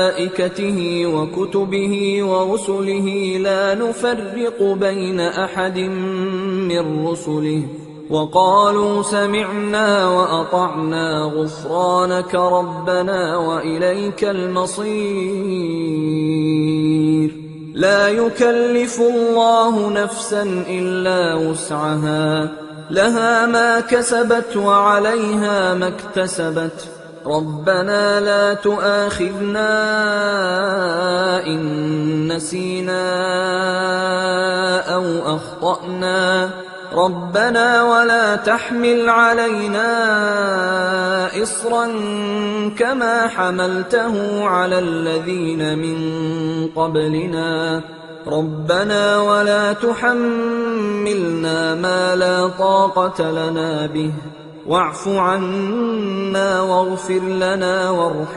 وملائكته وكتبه ورسله لا نفرق بين أحد من رسله وقالوا سمعنا وأطعنا غفرانك ربنا وإليك المصير. لا يكلف الله نفسا إلا وسعها، لها ما كسبت وعليها ما اكتسبت. ربنا لا تؤاخذنا إن نسينا أو أخطأنا، ربنا ولا تحمل علينا إصرا كما حملته على الذين من قبلنا، ربنا ولا تحملنا ما لا طاقة لنا به، واعف عنا واغفر لنا وارحمنا